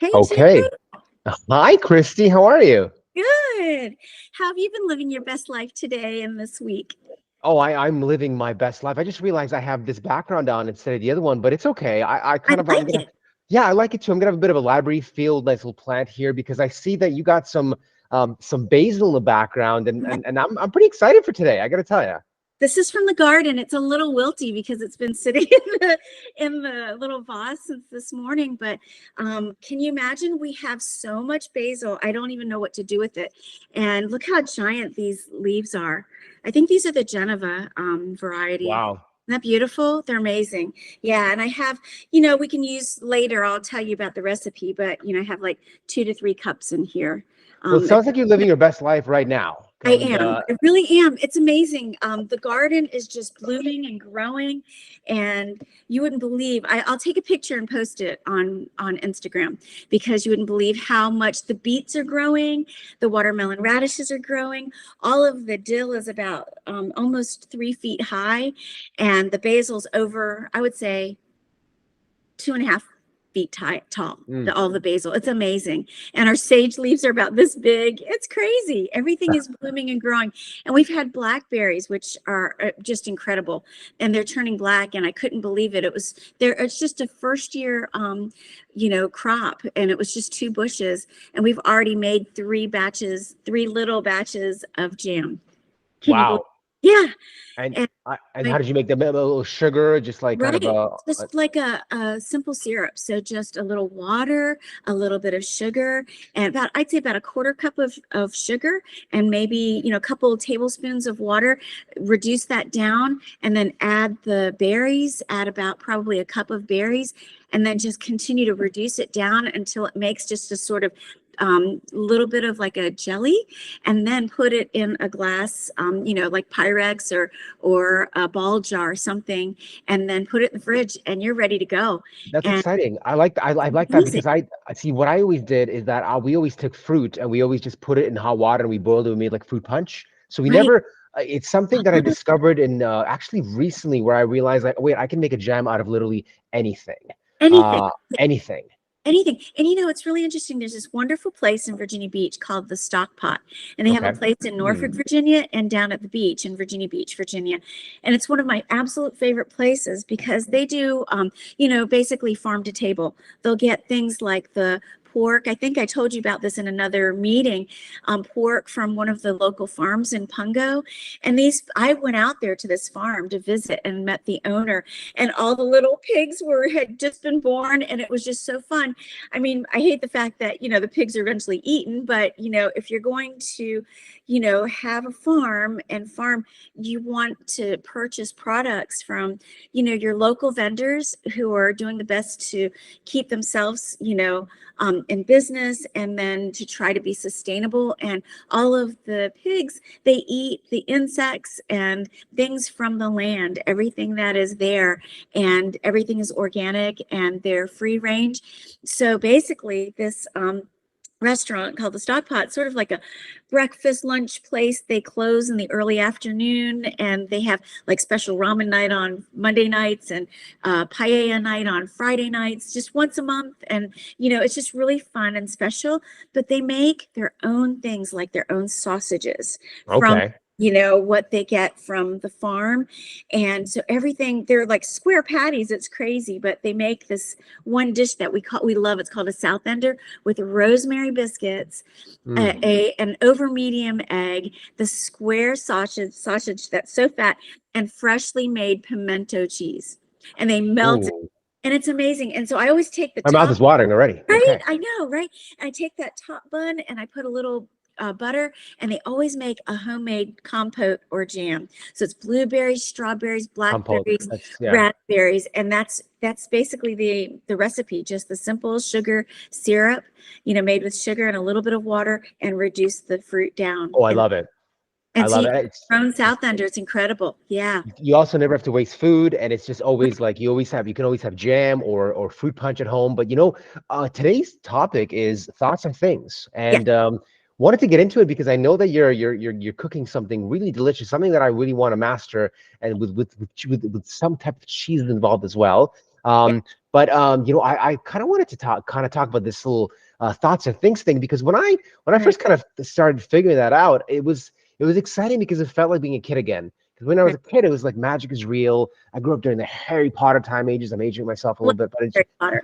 Hey, Jay. Okay. Hi, Christy. How are you? Good. How have you been living your best life today and this week? Oh, I'm living my best life. I just realized I have this background on instead of the other one, but it's okay. I I'm like gonna, it. yeah, I like it too. I'm gonna have a bit of a library field, nice little plant here because I see that you got some basil in the background, and I'm pretty excited for today. I gotta tell you. This is from the garden. It's a little wilty because it's been sitting in the little vase since this morning. But can you imagine? We have so much basil. I don't even know what to do with it. And look how giant these leaves are. I think these are the Geneva variety. Wow. Isn't that beautiful? They're amazing. Yeah, and I have, we can use later. I'll tell you about the recipe, but I have like 2 to 3 cups in here. Well, it Um, sounds like you're living your best life right now. I And am. I really am. It's amazing. The garden is just blooming and growing, and you wouldn't believe. I'll take a picture and post it on Instagram because you wouldn't believe how much the beets are growing, the watermelon radishes are growing. All of the dill is about almost 3 feet high, and the basil's over, I would say, 2.5 feet tall. mm. All the basil. It's amazing. And our sage leaves are about this big. It's crazy. Everything is blooming and growing. And we've had blackberries, which are just incredible. And they're turning black. And I couldn't believe it. It was there. It's just a first year, crop. And it was just 2 bushes. And we've already made 3 little batches of jam. Can you believe? Wow. Yeah. And And and I how did you make them? A little sugar, just like kind of Right. Just like a simple syrup. So just a little water, a little bit of sugar, and I'd say about a quarter cup of sugar and maybe, a couple of tablespoons of water. Reduce that down and then add the berries, add about probably a cup of berries, and then just continue to reduce it down until it makes just a sort of little bit of like a jelly, and then put it in a glass, like Pyrex or a ball jar or something, and then put it in the fridge, and you're ready to go. That's And exciting. I like that amazing, because I see what I always did is that we always took fruit and we always just put it in hot water and we boiled it. We made like fruit punch. So we right? never. It's something that I discovered in actually recently where I realized like, wait, I can make a jam out of literally anything, Anything. uh, anything. Anything. And it's really interesting. There's this wonderful place in Virginia Beach called the Stock Pot. And they have a Okay. place in Norfolk, Hmm. Virginia, and down at the beach in Virginia Beach, Virginia. And it's one of my absolute favorite places because they do, basically farm to table. They'll get things like the pork. I think I told you about this in another meeting. Pork from one of the local farms in Pungo. And I went out there to this farm to visit and met the owner, and all the little pigs had just been born, and it was just so fun. I mean, I hate the fact that, the pigs are eventually eaten, but, if you're going to, have a farm and farm, you want to purchase products from, your local vendors who are doing the best to keep themselves, in business, and then to try to be sustainable. And all of the pigs, they eat the insects and things from the land, everything that is there, and everything is organic and they're free range. So basically, this restaurant called the Stockpot, sort of like a breakfast lunch place. They close in the early afternoon, and they have like special ramen night on Monday nights and paella night on Friday nights, just once a month. And it's just really fun and special. But they make their own things, like their own sausages from Okay. what they get from the farm. And so everything, they're like square patties. It's crazy, but they make this one dish that we love. It's called a South Ender, with rosemary biscuits, Mm. an over medium egg, the square sausage that's so fat, and freshly made pimento cheese. And they melt it, Ooh. and it's amazing. And so I always take the My mouth top. is watering already. Right, Okay. I know, right? I take that top bun and I put a little butter, and they always make a homemade compote or jam. So it's blueberries, strawberries, Compote. blackberries, That's yeah. raspberries, and that's basically the recipe. Just the simple sugar syrup, made with sugar and a little bit of water, and reduce the fruit down. Oh, I And love it. I and so love you it. get your own It's South Ender. It's incredible. Yeah. you also never have to waste food, and it's just always like you can always have jam or fruit punch at home. But today's topic is thoughts and things, Yeah. and wanted to get into it because I know that you're cooking something really delicious, something that I really want to master, and with some type of cheese involved as well. Yeah. You know, I kind of wanted to talk about this little thoughts and things thing, because when I Right. first kind of started figuring that out, it was exciting because it felt like being a kid again. Because when I was Right. a kid, it was like magic is real. I grew up during the Harry Potter time ages. I'm aging myself a little Love bit, but it's Harry Potter.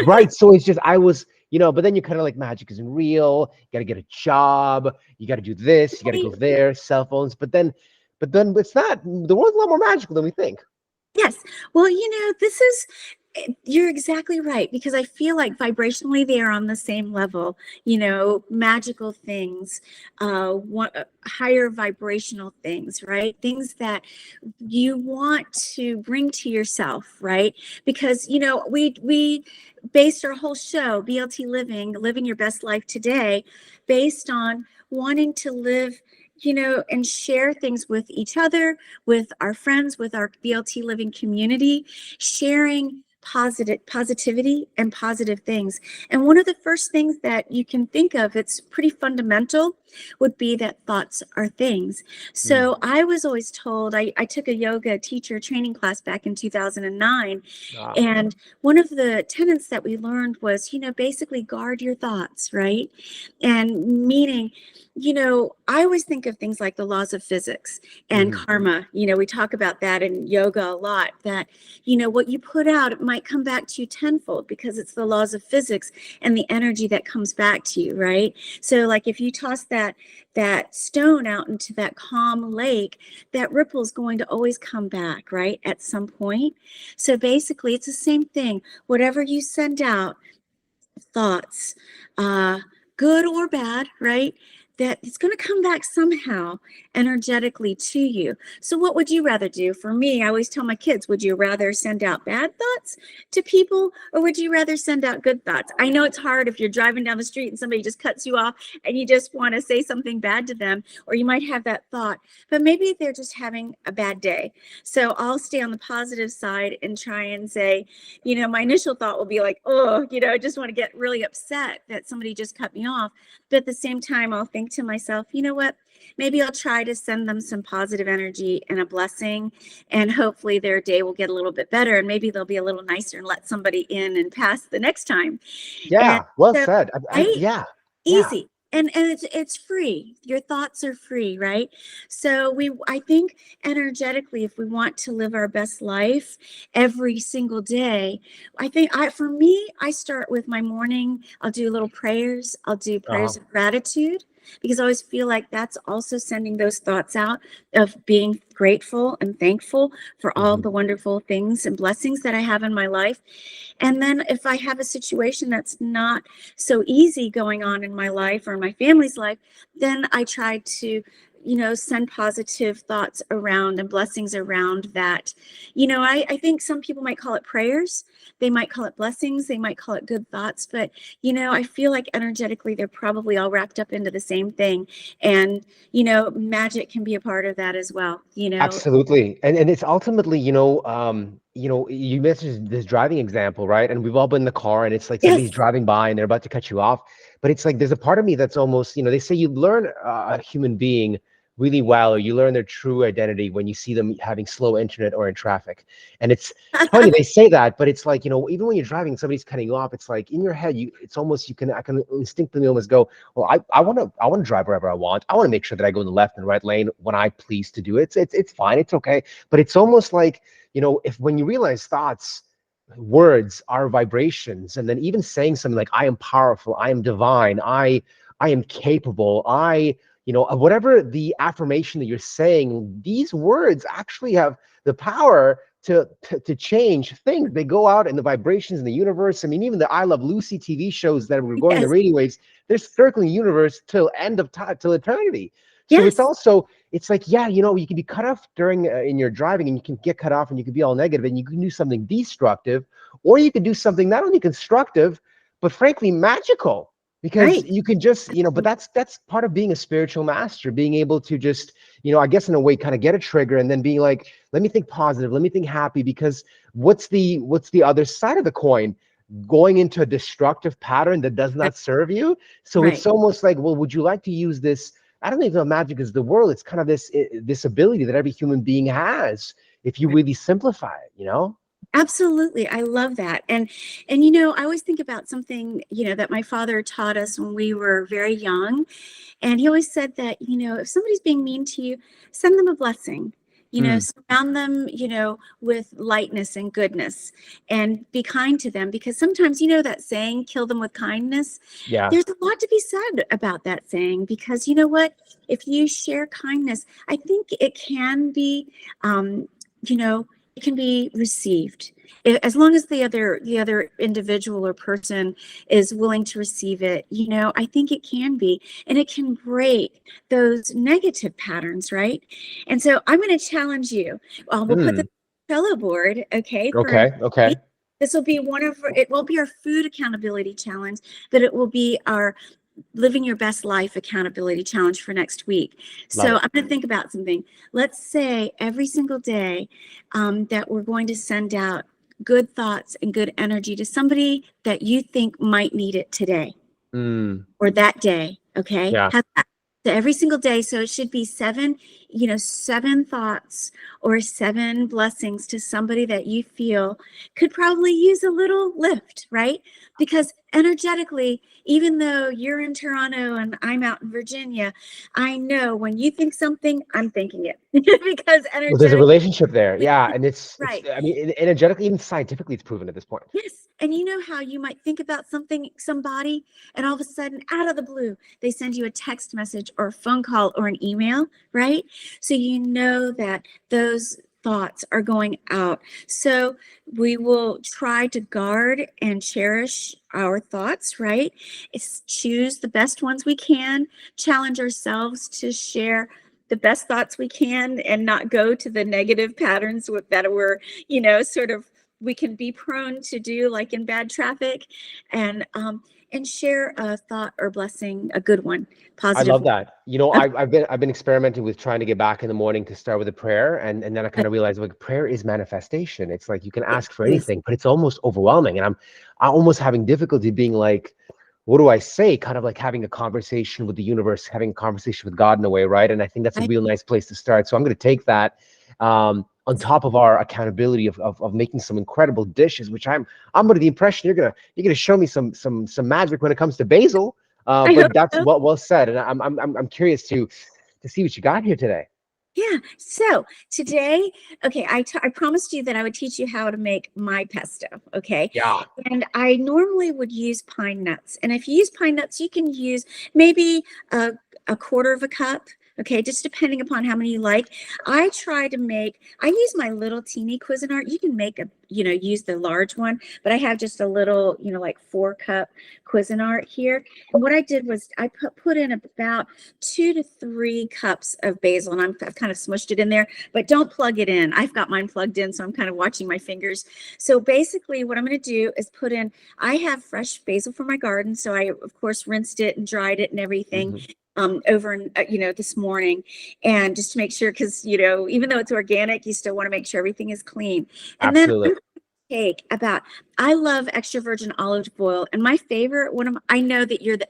right. So it's just I was, you know, but then you're kind of like magic isn't real. You got to get a job. You got to do this. You got to go Right. there. Cell phones. But then it's not. The world's a lot more magical than we think. Yes. Well, this is, you're exactly right, because I feel like vibrationally they are on the same level, magical things, higher vibrational things, right? Things that you want to bring to yourself, right? Because, we based our whole show, BLT Living, Living Your Best Life Today, based on wanting to live, and share things with each other, with our friends, with our BLT Living community, sharing positivity and positive things. And one of the first things that you can think of, it's pretty fundamental, would be that thoughts are things. Mm. So I was always told, I took a yoga teacher training class back in 2009, Wow. and one of the tenets that we learned was, basically guard your thoughts, right? And meaning, I always think of things like the laws of physics and Hmm. karma. We talk about that in yoga a lot, that, what you put out, it might come back to you tenfold, because it's the laws of physics and the energy that comes back to you, right? So like if you toss that stone out into that calm lake, that ripple is going to always come back, right? At some point. So basically it's the same thing. Whatever you send out, thoughts, uh, good or bad, right? That it's going to come back somehow energetically to you. So, what would you rather do? For me, I always tell my kids, would you rather send out bad thoughts to people, or would you rather send out good thoughts? I know it's hard if you're driving down the street and somebody just cuts you off and you just want to say something bad to them, or you might have that thought, but maybe they're just having a bad day. So, I'll stay on the positive side and try and say, my initial thought will be like, oh, I just want to get really upset that somebody just cut me off. But at the same time, I'll think to myself, you know what? Maybe I'll try to send them some positive energy and a blessing, and hopefully their day will get a little bit better, and maybe they'll be a little nicer and let somebody in and pass the next time. And Yeah. Well so, said. right? Yeah. Yeah. Easy. And it's free. Your thoughts are free, right? So I think energetically, if we want to live our best life every single day, I think for me, I start with my morning. I'll do little prayers. I'll do Uh-huh. prayers of gratitude, because I always feel like that's also sending those thoughts out of being grateful and thankful for all Hmm. the wonderful things and blessings that I have in my life. And then if I have a situation that's not so easy going on in my life or my family's life, then I try to, send positive thoughts around and blessings around that. I think some people might call it prayers. They might call it blessings. They might call it good thoughts. But, I feel like energetically, they're probably all wrapped up into the same thing. And, magic can be a part of that as well. Absolutely. And it's ultimately, you mentioned this driving example, right? And we've all been in the car and it's like somebody's Yes. driving by and they're about to cut you off. But it's like there's a part of me that's almost, they say you learn a human being really well, or you learn their true identity when you see them having slow internet or in traffic. And it's funny they say that, but it's like, even when you're driving, somebody's cutting you off, it's like in your head, it's almost I can instinctively almost go, well, I want to drive wherever I want. I want to make sure that I go in the left and right lane when I please to do it. It's fine, it's okay. But it's almost like, if when you realize thoughts, words are vibrations, and then even saying something like I am powerful, I am divine, I am capable, whatever the affirmation that you're saying, these words actually have the power to change things. They go out in the vibrations in the universe. I mean, even the I Love Lucy TV shows that were going the Yes. radio waves, they're circling the universe till end of time, till eternity. So Yes. it's like, yeah, you can be cut off during in your driving, and you can get cut off and you can be all negative, and you can do something destructive, or you can do something not only constructive, but frankly magical, because Right. you can just, but that's part of being a spiritual master, being able to just, I guess in a way kind of get a trigger and then being like, let me think positive, let me think happy, because what's the other side of the coin? Going into a destructive pattern that does Right. not serve you. So Right. it's almost like, well, would you like to use this? I don't think magic is the world. It's kind of this ability that every human being has if you Right. really simplify it, Absolutely. I love that. And you know, I always think about something, you know, that my father taught us when we were very young. And he always said that, you know, if somebody's being mean to you, send them a blessing. You know, Mm, surround them, you know, with lightness and goodness, and be kind to them, because sometimes, you know, that saying, kill them with kindness. yeah. There's a lot to be said about that saying, because you know what? If you share kindness, I think it can be, you know, it can be received. As long as the other individual or person is willing to receive it, you know, I think it can be, and it can break those negative patterns, right? And so I'm going to challenge you. We'll put the Mm, Trello board, okay, for okay. Okay. this will be it won't be our food accountability challenge, but it will be our living your best life accountability challenge for next week. Love So it. I'm going to think about something. Let's say every single day that we're going to send out good thoughts and good energy to somebody that you think might need it today Mm, or that day. Okay. yeah. How's that? So every single day. So it should be seven, you know, 7 thoughts or 7 blessings to somebody that you feel could probably use a little lift, right? Because energetically, even though you're in Toronto and I'm out in Virginia, I know when you think something, I'm thinking it because Well, there's a energetically, relationship there. Yeah. And it's, right. I mean, energetically, even scientifically, it's proven at this point. Yes. And you know how you might think about something, somebody, and all of a sudden, out of the blue, they send you a text message or a phone call or an email, right? So you know that those thoughts are going out. So we will try to guard and cherish our thoughts, right? It's choose the best ones we can, challenge ourselves to share the best thoughts we can and not go to the negative patterns that were, you know, sort of we can be prone to do, like in bad traffic, and share a thought or blessing, a good one, I positive love one. that. You know, Okay. I've been experimenting with trying to get back in the morning to start with a prayer, and then I kind of realized like prayer is manifestation. It's like you can It ask for is. anything, but it's almost overwhelming, and I'm almost having difficulty being like, what do I say? Kind of like having a conversation with the universe, having a conversation with God in a way, right? And I think that's a I, real nice place to start. So I'm going to take that on top of our accountability of making some incredible dishes, which I'm under the impression you're gonna show me some magic when it comes to basil. I hope But that's so. well said, and I'm curious to see what you got here today. Yeah. So today, okay, I promised you that I would teach you how to make my pesto. Okay. Yeah, And I normally would use pine nuts. And if you use pine nuts, you can use maybe a quarter of a cup. Okay, just depending upon how many you like. I use my little teeny Cuisinart. You can make use the large one, but I have just a little, like 4 cup Cuisinart here. And what I did was I put in about 2 to 3 cups of basil, and I've kind of smushed it in there, but don't plug it in. I've got mine plugged in, so I'm kind of watching my fingers. So basically what I'm going to do is I have fresh basil from my garden. So I, of course, rinsed it and dried it and everything hmm over, this morning. And just to make sure, because, even though it's organic, you still want to make sure everything is clean. And then absolutely. I love extra virgin olive oil. And my favorite I know that you're the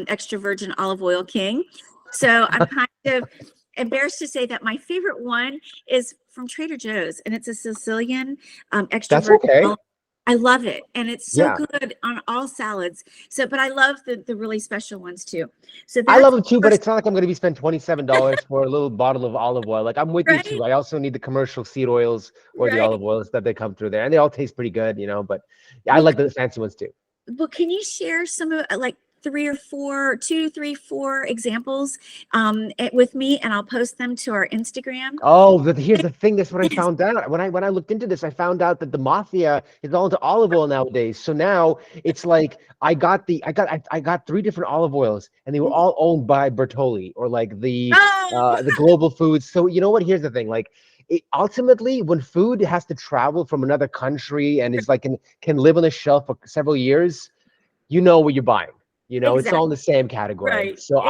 extra virgin olive oil king. So I'm kind of embarrassed to say that my favorite one is from Trader Joe's, and it's a Sicilian extra That's virgin okay. olive. I love it, and it's so Yeah, good on all salads. So, but I love the really special ones too. So I that's love them too, but first, it's not like I'm going to be spending $27 for a little bottle of olive oil. Like I'm with you right? too. I also need the commercial seed oils or the Right. olive oils that they come through there, and they all taste pretty good, But yeah, I Well, like the fancy ones too. can you share some of like 3 or 4 examples with me, and I'll post them to our Instagram. Oh, here's the thing. That's what I Yes. found out. When I looked into this, I found out that the mafia is all into olive oil nowadays. So now it's like I got 3 different olive oils, and they were all owned by Bertolli or like Oh, the global foods. So you know what? Here's the thing. Like ultimately, when food has to travel from another country and is like can live on the shelf for several years, you know what you're buying. It's all in exactly. the same category. Right. So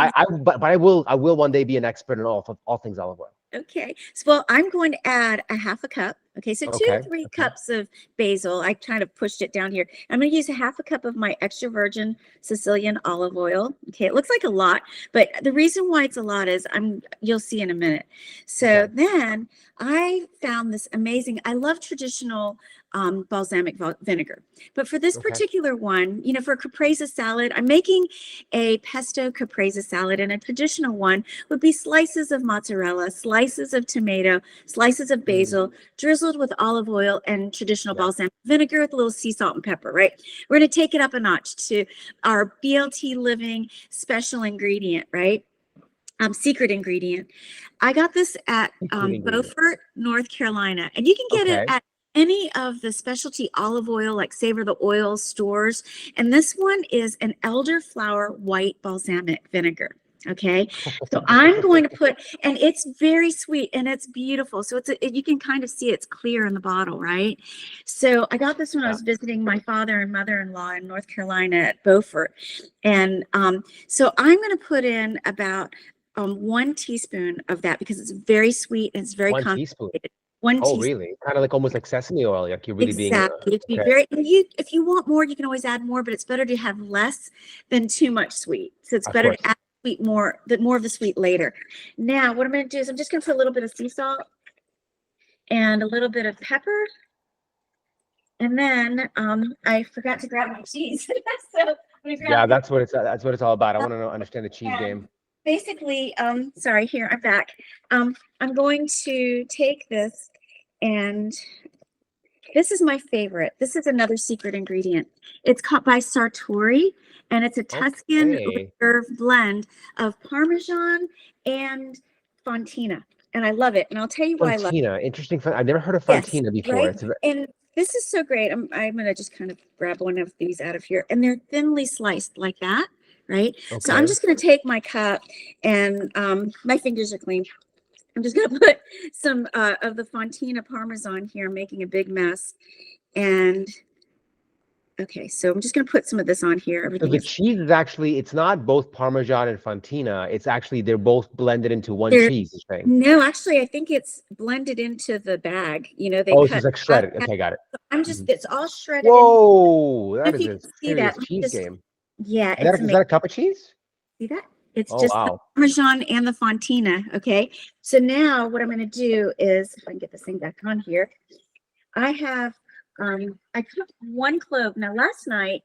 but I will one day be an expert in all things olive oil. Okay. So, well, I'm going to add a half a cup. Okay, so two Okay. to three Okay. cups of basil. I kind of pushed it down here. I'm going to use a half a cup of my extra virgin Sicilian olive oil. Okay, it looks like a lot, but the reason why it's a lot is you'll see in a minute. So Okay. then I found this amazing, I love traditional balsamic vinegar, but for this Okay. particular one, you know, for a caprese salad, I'm making a pesto caprese salad, and a traditional one would be slices of mozzarella, slices of tomato, slices of basil, drizzled with olive oil and traditional Yeah. balsamic vinegar with a little sea salt and pepper, right? We're going to take it up a notch to our BLT Living special ingredient, right? Secret ingredient. I got this at Secret ingredient. Beaufort, North Carolina, and you can get it Okay. at any of the specialty olive oil, like Savor the Oil stores. And this one is an elderflower white balsamic vinegar. Okay, so I'm going to put, and it's very sweet and it's beautiful. So you can kind of see it's clear in the bottle, right? So I got this when I Yeah. was visiting my father and mother-in-law in North Carolina at Beaufort. And so I'm going to put in about 1 teaspoon of that because it's very sweet and it's very 1 teaspoon. concentrated. 1 Oh, teaspoon. really? Kind of like almost like sesame oil. Like you're really being Exactly. If you okay. if you want more, you can always add more, but it's better to have less than too much sweet. So it's Of better course. to add sweet more of the sweet later. Now, what I'm going to do is I'm just going to put a little bit of sea salt and a little bit of pepper. And then I forgot to grab my cheese. So I'm gonna grab Yeah, that's what it's all about. I want to understand the cheese game. basically, sorry, here, I'm back. I'm going to take this, and this is my favorite. This is another secret ingredient. It's caught by Sartori, and it's a Tuscan Okay. reserve blend of Parmesan and fontina. And I love it. And I'll tell you why I love it. Fontina. Interesting. I've never heard of Yes, fontina before. right? It's And this is so great. I'm going to just kind of grab one of these out of here. And they're thinly sliced like that, right? So I'm okay. just going to take my cup, and my fingers are clean. I'm just going to put some of the fontina Parmesan here. I'm making a big mess. And okay, so I'm just going to put some of this on here. So Everything the is cheese is actually, it's not both Parmesan and fontina. It's actually, they're both blended into one there. cheese, you're saying. No, actually, I think it's blended into the bag. You know, they Oh, it's cut. just like shredded. Okay, got it. I'm just, Mhm. it's all shredded in. Whoa, that If is you a can see serious that, let me cheese just, game. yeah, Is it's that amazing. a cup of cheese? See that? It's Oh, just the wow. Parmesan and the fontina. Okay. So now what I'm going to do is, if I can get this thing back on here, I have, I cooked 1 clove. Now, last night,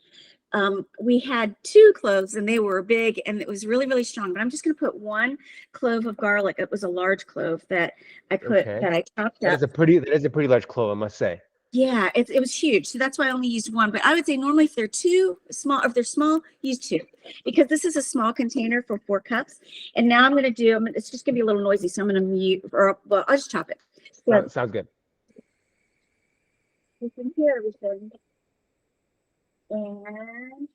we had 2 cloves and they were big and it was really, really strong, but I'm just going to put 1 clove of garlic. It was a large clove that I Okay. that I chopped That up. is a pretty large clove, I must say. Yeah, it was huge. So that's why I only used 1. But I would say normally if they're if they're small, use 2. Because this is a small container for 4 cups. And now I'm going to do, it's just going to be a little noisy. So I'm going to mute, or well, I'll just chop it. So Sounds good. you can hear everything. And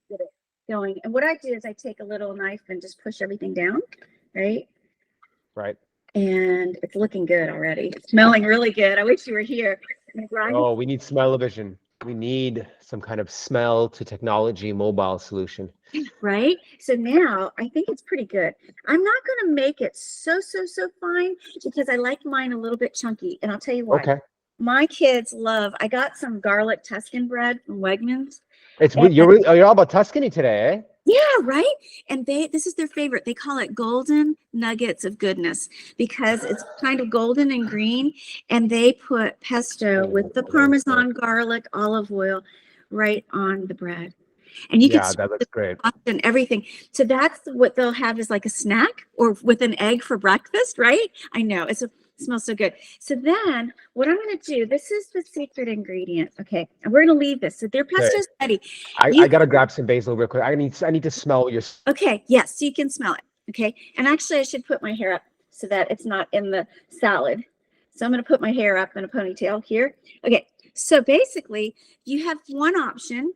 get it going. And what I do is I take a little knife and just push everything down, right? Right. And it's looking good already. It's smelling really good. I wish you were here. I'm gonna grind it. Oh, we need smell-o-vision. We need some kind of smell to technology mobile solution. Right? So now I think it's pretty good. I'm not going to make it so fine because I like mine a little bit chunky. And I'll tell you why. Okay. My kids love, I got some garlic Tuscan bread from Wegmans. You're all about Tuscany today, eh? Yeah, right. And this is their favorite. They call it golden nuggets of goodness because it's kind of golden and green. And they put pesto with the Parmesan, garlic, olive oil right on the bread. And you Yeah, can that looks great. and everything. So that's what they'll have is like a snack or with an egg for breakfast, right? I know it smells so good. So then what I'm going to do, this is the secret ingredient. Okay. And we're going to leave this. So their pesto's ready. I got to grab some basil real quick. I need to smell your. Okay. Yes. So you can smell it. Okay. And actually I should put my hair up so that it's not in the salad. So I'm going to put my hair up in a ponytail here. Okay. So basically you have one option.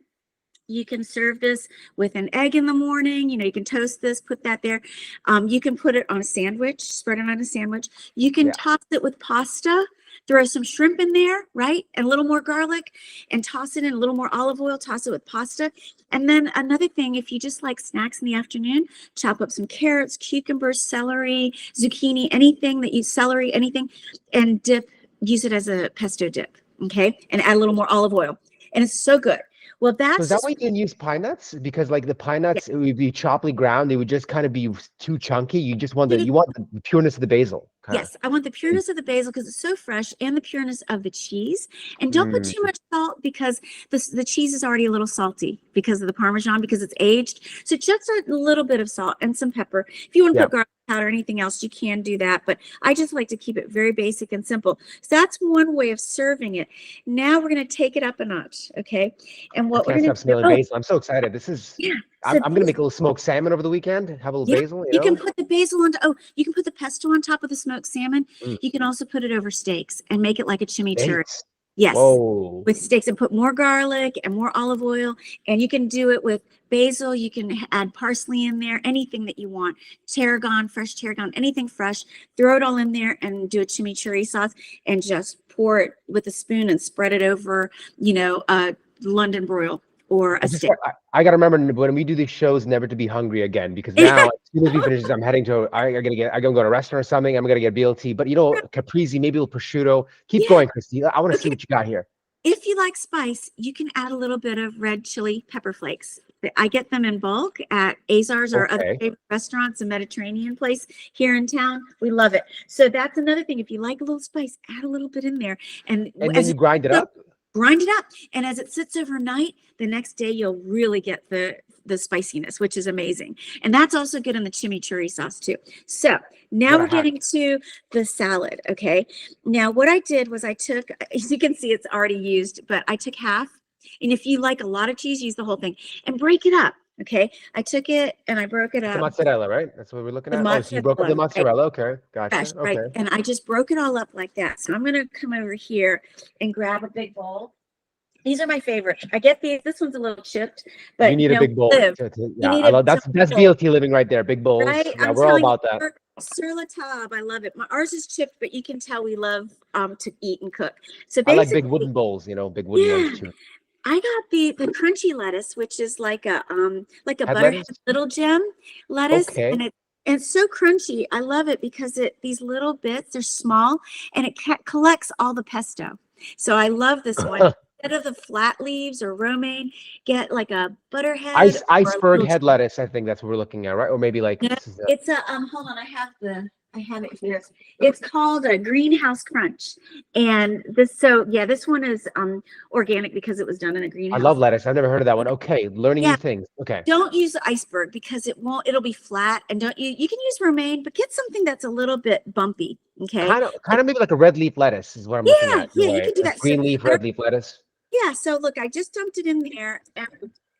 You can serve this with an egg in the morning. You know, you can toast this, put that there. You can put it on a sandwich, spread it on a sandwich. You can toss it with pasta, throw some shrimp in there, right? And a little more garlic and toss it in a little more olive oil, toss it with pasta. And then another thing, if you just like snacks in the afternoon, chop up some carrots, cucumbers, celery, zucchini, anything, and dip use it as a pesto dip, okay? And add a little more olive oil. And it's so good. Well, So is that's that just why you didn't use pine nuts? Because like the pine nuts, it would be choppily ground. They would just kind of be too chunky. You just want yeah. you want the pureness of the basil, kind of. Yes, I want the pureness of the basil because it's so fresh and the pureness of the cheese. And don't put too much salt because the cheese is already a little salty because of the Parmesan, because it's aged. So just a little bit of salt and some pepper. If you want to Yeah. put garlic powder or anything else, you can do that. But I just like to keep it very basic and simple. So that's one way of serving it. Now we're going to take it up a notch, okay? And I what we're can't going stop to do, smelling basil. I'm so excited. This is yeah. I'm, So I'm gonna make a little smoked salmon over the weekend. Have a little yeah, basil, you you can know? put the basil on. Oh, you can put the pesto on top of the smoked salmon. Mm. You can also put it over steaks and make it like a chimichurri. Steaks. Yes, Whoa. with steaks, and put more garlic and more olive oil. And you can do it with basil. You can add parsley in there, anything that you want. Tarragon, fresh tarragon, anything fresh. Throw it all in there and do a chimichurri sauce and just pour it with a spoon and spread it over, a London broil or a steak. I gotta remember when we do these shows never to be hungry again, because now as soon as we finish this, I'm heading to I'm gonna go to a restaurant or something. I'm gonna get BLT, but caprese, maybe a little prosciutto. Keep Yeah. going, Christy. I want to see Okay. what you got here. If you like spice, you can add a little bit of red chili pepper flakes. I get them in bulk at Azar's or other Okay. favorite restaurants, a Mediterranean place here in town. We love it. So that's another thing. If you like a little spice, add a little bit in there. And And as then you grind it up. grind it up. And as it sits overnight, the next day you'll really get the spiciness, which is amazing. And that's also good in the chimichurri sauce too. So now we're getting to the salad. Okay. Now what I did was I took, as you can see, it's already used, but I took half. And if you like a lot of cheese, use the whole thing and break it up. Okay. I took it and I broke it The up. mozzarella, right? That's what we're looking at. Oh, so you broke up the Mozzarella, mozzarella. Okay, gotcha. fresh, Okay. right. And I just broke it all up like that. So I'm going to come over here and grab a big bowl. These are my favorite. I get these. This one's a little chipped, but You need a big bowl. Yeah, need I love that's bowl. BLT living right there. Big bowls. Right? Yeah, I'm we're all telling about that. Sur la table. I love it. Ours is chipped, but you can tell we love to eat and cook. So I like basically, big wooden bowls, big wooden ones too. I got the crunchy lettuce, which is like a Head butterhead lettuce? little gem lettuce, Okay. and it's so crunchy. I love it because these little bits are small and it collects all the pesto. So I love this one. Instead of the flat leaves or romaine, get like a butterhead. Iceberg head lettuce. I think that's what we're looking at, right? Or maybe like No, it's a hold on, I have it here. It's called a greenhouse crunch. And this one is organic because it was done in a greenhouse. I love lettuce. I've never heard of that one. Okay, learning new things. Okay. Don't use the iceberg because it'll be flat, and you can use romaine, but get something that's a little bit bumpy. Okay. Kind of maybe like a red leaf lettuce is what I'm looking at. Yeah, you can do that. Green leaf, red leaf lettuce. Yeah, so look, I just dumped it in there. And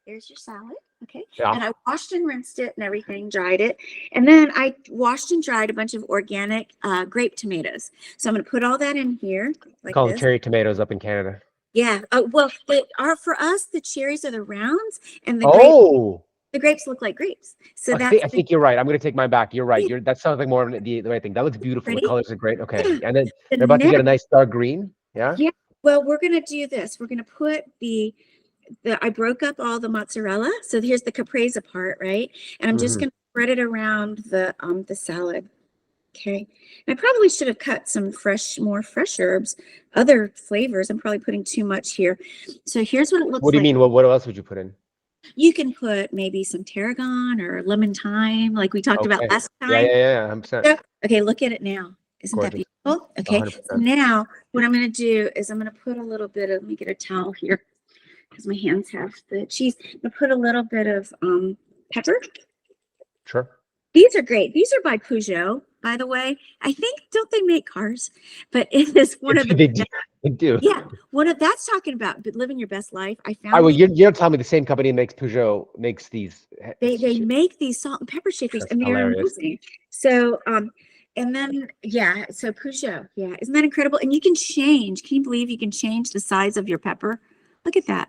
here's your salad. Okay. Yeah. And I washed and rinsed it and everything, dried it. And then I washed and dried a bunch of organic grape tomatoes. So I'm going to put all that in here. Like Call them cherry tomatoes up in Canada. Yeah. Well, for us, the cherries are the rounds and the grapes look like grapes. So I think you're right. I'm going to take mine back. You're right. That sounds like more of the right thing. That looks beautiful. Ready? The colors are great. Okay. Yeah. And then they're about to get a nice dark green. Yeah. Yeah. Well, we're going to do this. We're going to put I broke up all the mozzarella. So here's the caprese part, right? And I'm just going to spread it around the salad. Okay. And I probably should have cut some more fresh herbs, other flavors. I'm probably putting too much here. So here's what it looks like. What do you mean? What else would you put in? You can put maybe some tarragon or lemon thyme, like we talked about last time. Yeah, 100%. Okay, look at it now. Isn't that beautiful? Okay. So now what I'm going to do is I'm going to put a little bit of, let me get a towel here because my hands have the cheese. I'm going to put a little bit of pepper. Sure. These are great. These are by Peugeot, by the way. I think, don't they make cars? But it is one of the. They do. Yeah. That's talking about living your best life. I found. Well, you're telling me the same company makes Peugeot makes these. They make these salt and pepper shakers, and they're amazing. So, and then, so Peugeot, isn't that incredible? And you can change. Can you believe you can change the size of your pepper? Look at that.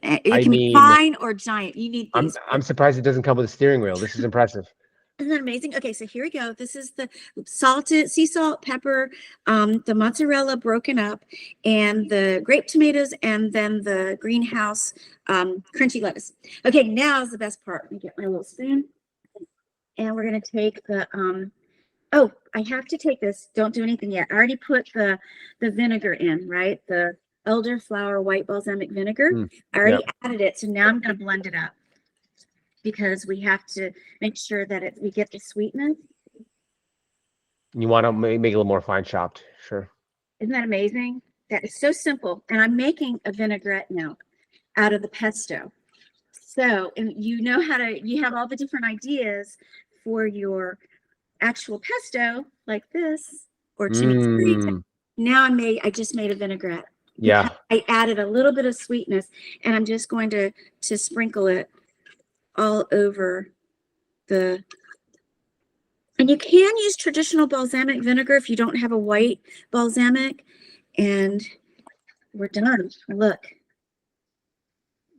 It can be fine or giant. You need these. I'm surprised it doesn't come with a steering wheel. This is impressive. Isn't that amazing? Okay, so here we go. This is the salted sea salt, pepper, the mozzarella broken up, and the grape tomatoes, and then the greenhouse crunchy lettuce. Okay, now is the best part. Let me get my little spoon, and we're gonna take the Oh, I have to take this. Don't do anything yet. I already put the vinegar in, right? The elderflower white balsamic vinegar. Mm, I yeah. already added it. So now I'm going to blend it up because we have to make sure that we get the sweetness. You want to make it a little more fine chopped. Sure. Isn't that amazing? That is so simple. And I'm making a vinaigrette now out of the pesto. So, and you know how to, you have all the different ideas for your actual pesto like this or chimichurri. Mm, Now I just made a vinaigrette because yeah. I added a little bit of sweetness, and I'm just going to sprinkle it all over the, and you can use traditional balsamic vinegar if you don't have a white balsamic, and we're done. Look.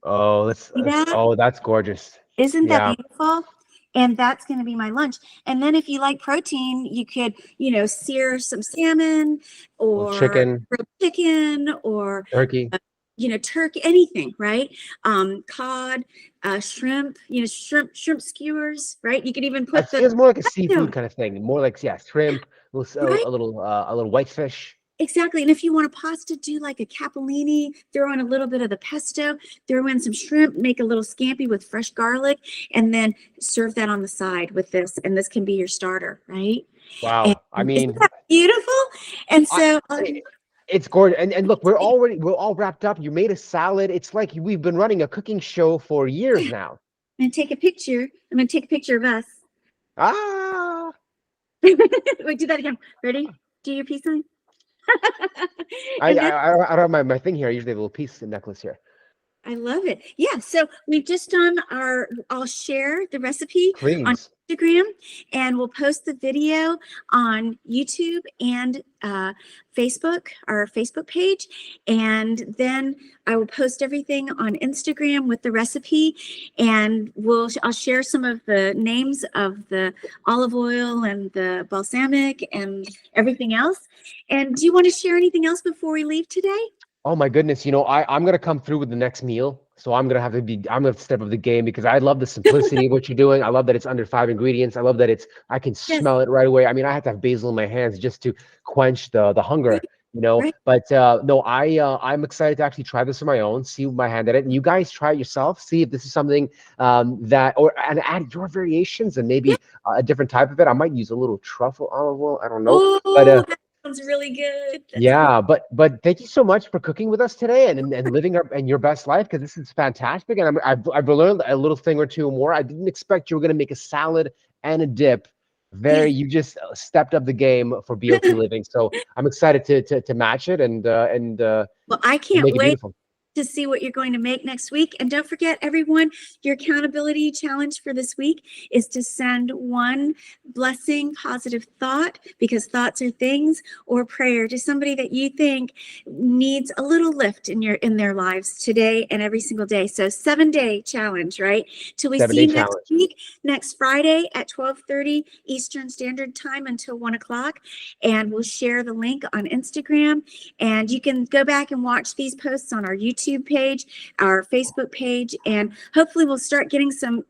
Oh, See that? oh, that's gorgeous. Isn't that Yeah. beautiful? And that's going to be my lunch. And then if you like protein, you could, sear some salmon Little or chicken, grilled chicken or, turkey. turkey, anything, right? Cod, shrimp, shrimp skewers, right? You could even put It feels more like a no, seafood kind of thing. More like, yeah, shrimp, right? a little whitefish. Exactly. And if you want a pasta, do like a capellini, throw in a little bit of the pesto, throw in some shrimp, make a little scampi with fresh garlic, and then serve that on the side with this. And this can be your starter, right? And Wow. I isn't mean, that beautiful? And I, so it's gorgeous. And look, we're all wrapped up. You made a salad. It's like we've been running a cooking show for years now. I'm going to take a picture. I'm going to take a picture of us. Ah. Wait, do that again. Ready? Do your peace sign. I don't have my thing here. I usually have a little piece necklace here. I love it. Yeah. So we've just done I'll share the recipe on Please. Instagram, and we'll post the video on YouTube and Facebook, our Facebook page. And then I will post everything on Instagram with the recipe, and I'll share some of the names of the olive oil and the balsamic and everything else. And do you want to share anything else before we leave today? Oh my goodness. I'm gonna come through with the next meal. So I'm gonna step up the game because I love the simplicity of what you're doing. I love that it's under 5 ingredients. I love that I can Yes. smell it right away. I mean, I have to have basil in my hands just to quench the hunger, Right. But no, I'm excited to actually try this on my own, see my hand at it. And you guys try it yourself, see if this is something and add your variations and maybe a different type of it. I might use a little truffle olive oil. I don't know. But Oh, that sounds really good. yeah, but thank you so much for cooking with us today and living your best life, because this is fantastic, and I've learned a little thing or two more. I didn't expect you were going to make a salad and a dip. Yes. You just stepped up the game for BLT Living, so I'm excited to match it and Well, I can't make it wait beautiful. to see what you're going to make next week. And don't forget, everyone, your accountability challenge for this week is to send one blessing, positive thought, because thoughts are things, or prayer to somebody that you think needs a little lift in their lives today and every single day. So 7-day challenge, right? Till we 7-day see you next challenge. week, next Friday at 12:30 Eastern Standard Time until 1 o'clock. And we'll share the link on Instagram. And you can go back and watch these posts on our YouTube page, our Facebook page, and hopefully we'll start getting some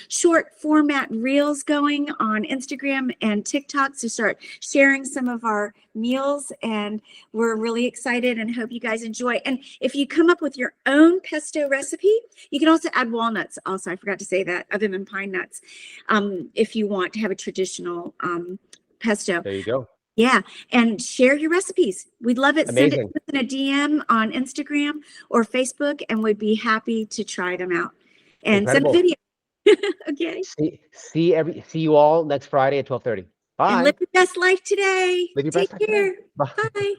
short format reels going on Instagram and TikTok to start sharing some of our meals. And we're really excited and hope you guys enjoy. And if you come up with your own pesto recipe, you can also add walnuts. Also, I forgot to say that, other than pine nuts, if you want to have a traditional pesto. There you go. Yeah, and share your recipes. We'd love it. Send it Amazing. to us in a DM on Instagram or Facebook, and we'd be happy to try them out. And send a Incredible. video. Okay. See you all next Friday at 12:30. And Bye. live your best life today. Live your Take best life today. care. Bye. Bye.